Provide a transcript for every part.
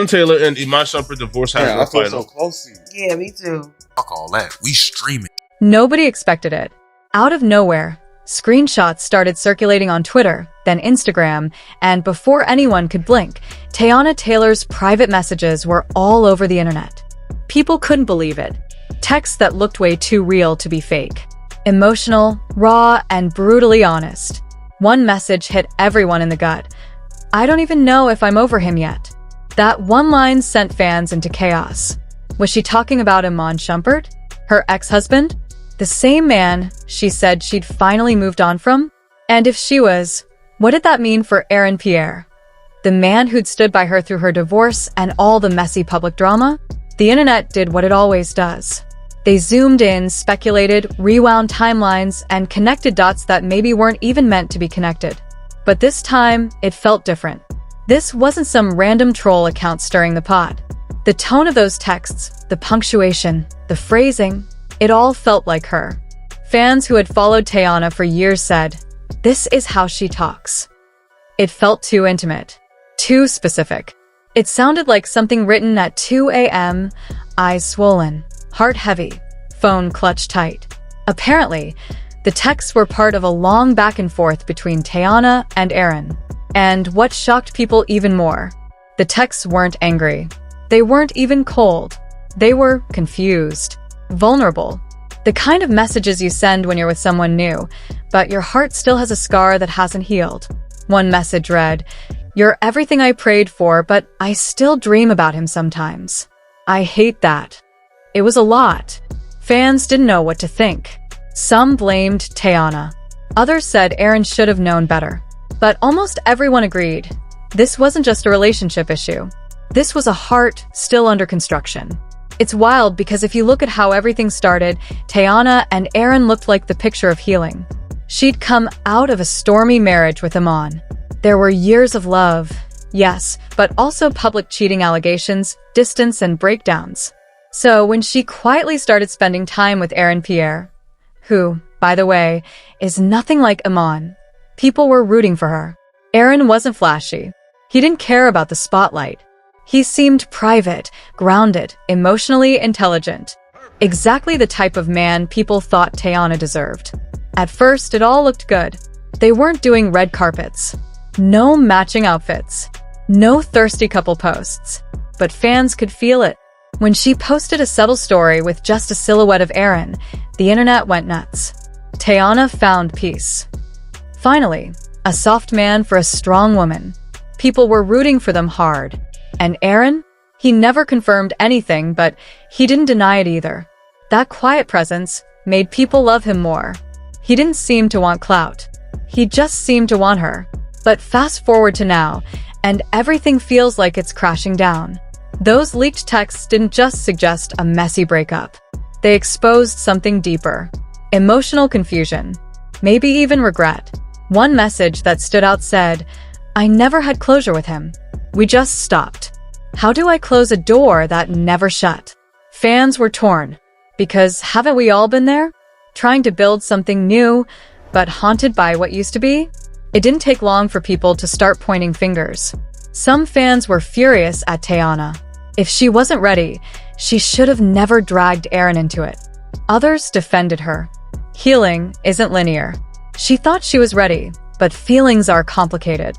Taylor and Iman Shumpert divorce has Yeah, no I feel final. so close to you. Yeah, me too. Fuck all that. We streaming. Nobody expected it. Out of nowhere, screenshots started circulating on Twitter, then Instagram, and before anyone could blink, Teyana Taylor's private messages were all over the internet. People couldn't believe it. Texts that looked way too real to be fake. Emotional, raw, and brutally honest. One message hit everyone in the gut. "I don't even know if I'm over him yet." That one line sent fans into chaos. Was she talking about Iman Shumpert? Her ex-husband? The same man she said she'd finally moved on from? And if she was, what did that mean for Aaron Pierre? The man who'd stood by her through her divorce and all the messy public drama? The internet did what it always does. They zoomed in, speculated, rewound timelines, and connected dots that maybe weren't even meant to be connected. But this time, it felt different. This wasn't some random troll account stirring the pot. The tone of those texts, the punctuation, the phrasing, it all felt like her. Fans who had followed Teyana for years said, "This is how she talks." It felt too intimate, too specific. It sounded like something written at 2 a.m., eyes swollen, heart heavy, phone clutched tight. Apparently, the texts were part of a long back and forth between Teyana and Aaron. And what shocked people even more, the texts weren't angry. They weren't even cold. They were confused, vulnerable. The kind of messages you send when you're with someone new, but your heart still has a scar that hasn't healed. One message read, "You're everything I prayed for, but I still dream about him sometimes. I hate that." It was a lot. Fans didn't know what to think. Some blamed Teyana. Others said Aaron should have known better. But almost everyone agreed. This wasn't just a relationship issue. This was a heart still under construction. It's wild because if you look at how everything started, Teyana and Aaron looked like the picture of healing. She'd come out of a stormy marriage with Iman. There were years of love, yes, but also public cheating allegations, distance, and breakdowns. So when she quietly started spending time with Aaron Pierre, who, by the way, is nothing like Iman, people were rooting for her. Aaron wasn't flashy. He didn't care about the spotlight. He seemed private, grounded, emotionally intelligent. Exactly the type of man people thought Teyana deserved. At first, it all looked good. They weren't doing red carpets. No matching outfits. No thirsty couple posts. But fans could feel it. When she posted a subtle story with just a silhouette of Aaron, the internet went nuts. Teyana found peace. Finally, a soft man for a strong woman. People were rooting for them hard. And Aaron? He never confirmed anything, but he didn't deny it either. That quiet presence made people love him more. He didn't seem to want clout. He just seemed to want her. But fast forward to now, and everything feels like it's crashing down. Those leaked texts didn't just suggest a messy breakup. They exposed something deeper. Emotional confusion. Maybe even regret. One message that stood out said, "I never had closure with him. We just stopped. How do I close a door that never shut?" Fans were torn. Because haven't we all been there? Trying to build something new, but haunted by what used to be? It didn't take long for people to start pointing fingers. Some fans were furious at Teyana. If she wasn't ready, she should have never dragged Aaron into it. Others defended her. Healing isn't linear. She thought she was ready, but feelings are complicated.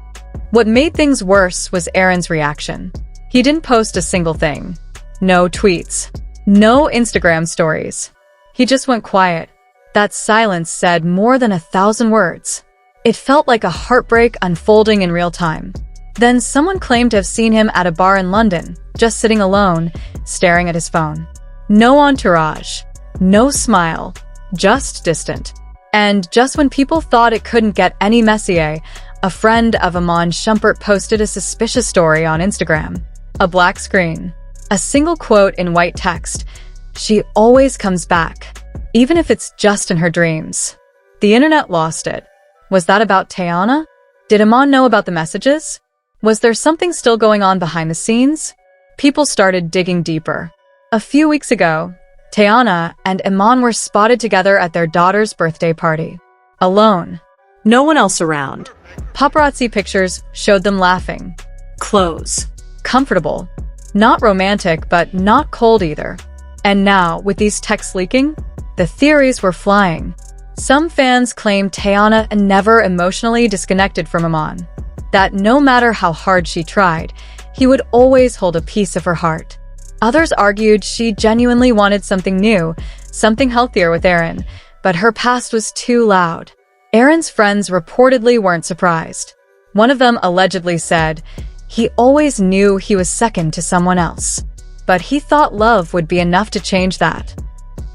What made things worse was Aaron's reaction. He didn't post a single thing. No tweets. No Instagram stories. He just went quiet. That silence said more than 1,000 words. It felt like a heartbreak unfolding in real time. Then someone claimed to have seen him at a bar in London, just sitting alone, staring at his phone. No entourage. No smile. Just distant. And just when people thought it couldn't get any messier, a friend of Iman Shumpert posted a suspicious story on Instagram. A black screen. A single quote in white text. "She always comes back, even if it's just in her dreams." The internet lost it. Was that about Teyana? Did Iman know about the messages? Was there something still going on behind the scenes? People started digging deeper. A few weeks ago, Teyana and Iman were spotted together at their daughter's birthday party. Alone. No one else around. Paparazzi pictures showed them laughing. Close. Comfortable. Not romantic, but not cold either. And now, with these texts leaking, the theories were flying. Some fans claimed Teyana never emotionally disconnected from Iman, that no matter how hard she tried, he would always hold a piece of her heart. Others argued she genuinely wanted something new, something healthier with Aaron, but her past was too loud. Aaron's friends reportedly weren't surprised. One of them allegedly said, "He always knew he was second to someone else, but he thought love would be enough to change that."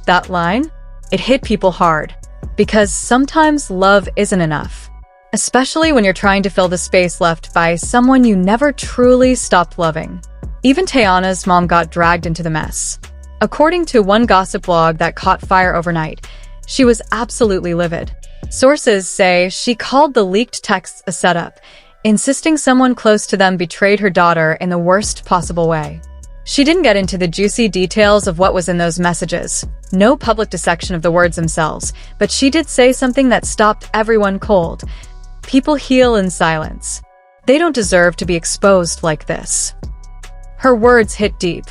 That line? It hit people hard, because sometimes love isn't enough, especially when you're trying to fill the space left by someone you never truly stopped loving. Even Teyana's mom got dragged into the mess. According to one gossip blog that caught fire overnight, she was absolutely livid. Sources say she called the leaked texts a setup, insisting someone close to them betrayed her daughter in the worst possible way. She didn't get into the juicy details of what was in those messages. No public dissection of the words themselves, but she did say something that stopped everyone cold. People heal in silence. They don't deserve to be exposed like this. Her words hit deep.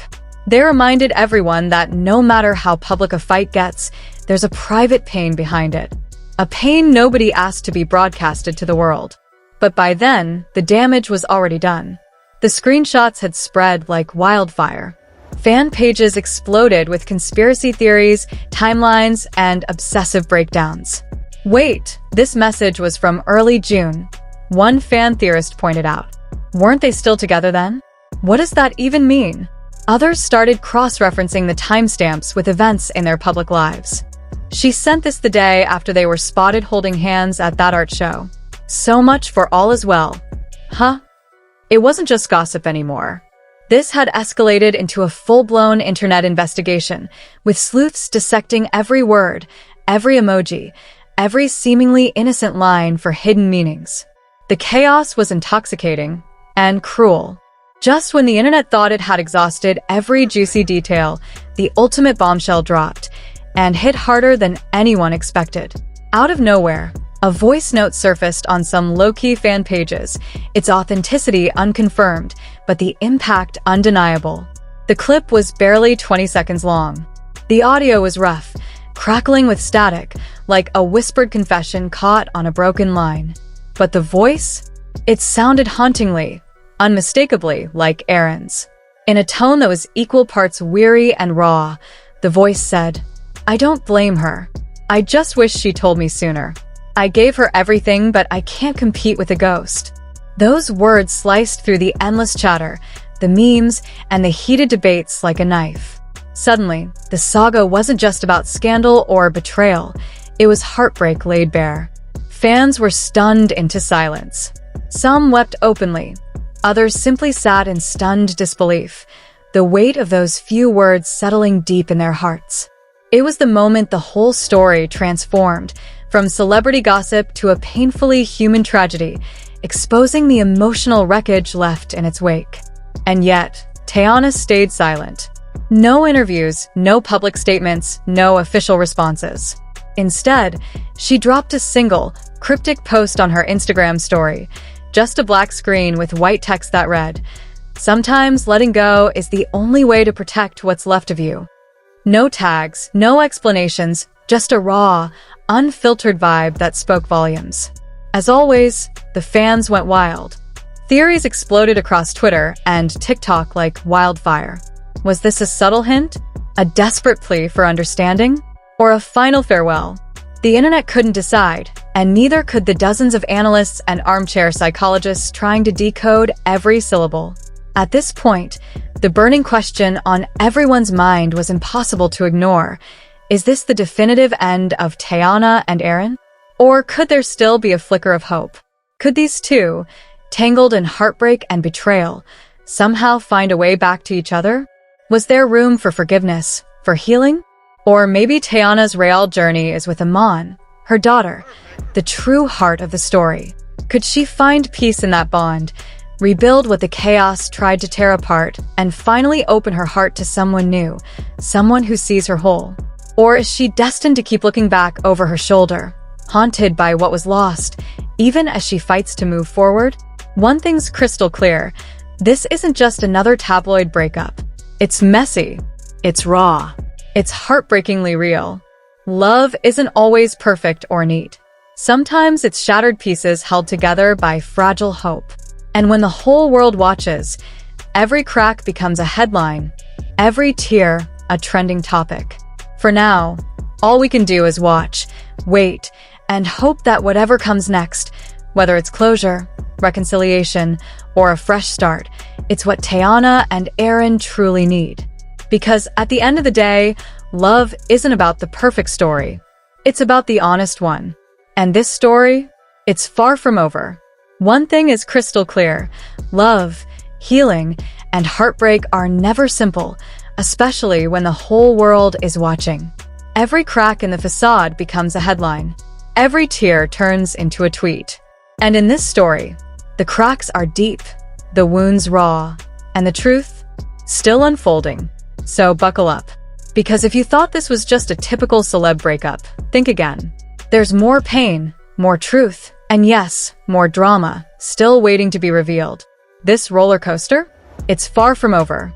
They reminded everyone that no matter how public a fight gets, there's a private pain behind it. A pain nobody asked to be broadcasted to the world. But by then, the damage was already done. The screenshots had spread like wildfire. Fan pages exploded with conspiracy theories, timelines, and obsessive breakdowns. Wait, this message was from early June. One fan theorist pointed out. Weren't they still together then? What does that even mean? Others started cross-referencing the timestamps with events in their public lives. She sent this the day after they were spotted holding hands at that art show. So much for all is well. Huh? It wasn't just gossip anymore. This had escalated into a full-blown internet investigation, with sleuths dissecting every word, every emoji, every seemingly innocent line for hidden meanings. The chaos was intoxicating and cruel. Just when the internet thought it had exhausted every juicy detail, the ultimate bombshell dropped, and hit harder than anyone expected. Out of nowhere, a voice note surfaced on some low-key fan pages, its authenticity unconfirmed, but the impact undeniable. The clip was barely 20 seconds long. The audio was rough, crackling with static, like a whispered confession caught on a broken line. But the voice? It sounded hauntingly, unmistakably like Aaron's. In a tone that was equal parts weary and raw, the voice said, "I don't blame her. I just wish she told me sooner. I gave her everything, but I can't compete with a ghost." Those words sliced through the endless chatter, the memes, and the heated debates like a knife. Suddenly, the saga wasn't just about scandal or betrayal. It was heartbreak laid bare. Fans were stunned into silence. Some wept openly. Others simply sat in stunned disbelief, the weight of those few words settling deep in their hearts. It was the moment the whole story transformed, from celebrity gossip to a painfully human tragedy, exposing the emotional wreckage left in its wake. And yet, Teyana stayed silent. No interviews, no public statements, no official responses. Instead, she dropped a single, cryptic post on her Instagram story, just a black screen with white text that read, "Sometimes letting go is the only way to protect what's left of you." No tags, no explanations, just a raw, unfiltered vibe that spoke volumes. As always, the fans went wild. Theories exploded across Twitter and TikTok like wildfire. Was this a subtle hint? A desperate plea for understanding? Or a final farewell? The internet couldn't decide, and neither could the dozens of analysts and armchair psychologists trying to decode every syllable. At this point, the burning question on everyone's mind was impossible to ignore. Is this the definitive end of Teyana and Aaron? Or could there still be a flicker of hope? Could these two, tangled in heartbreak and betrayal, somehow find a way back to each other? Was there room for forgiveness, for healing? Or maybe Teyana's real journey is with Iman, her daughter, the true heart of the story. Could she find peace in that bond, rebuild what the chaos tried to tear apart, and finally open her heart to someone new, someone who sees her whole? Or is she destined to keep looking back over her shoulder, haunted by what was lost, even as she fights to move forward? One thing's crystal clear: This isn't just another tabloid breakup. It's messy. It's raw. It's heartbreakingly real. Love isn't always perfect or neat. Sometimes it's shattered pieces held together by fragile hope. And when the whole world watches, every crack becomes a headline, every tear a trending topic. For now, all we can do is watch, wait, and hope that whatever comes next, whether it's closure, reconciliation, or a fresh start, it's what Teyana and Aaron truly need. Because at the end of the day, love isn't about the perfect story. It's about the honest one. And this story, it's far from over. One thing is crystal clear. Love, healing, and heartbreak are never simple, especially when the whole world is watching. Every crack in the facade becomes a headline. Every tear turns into a tweet. And in this story, the cracks are deep, the wounds raw, and the truth still unfolding. So buckle up. Because if you thought this was just a typical celeb breakup, think again. There's more pain, more truth, and yes, more drama, still waiting to be revealed. This roller coaster? It's far from over.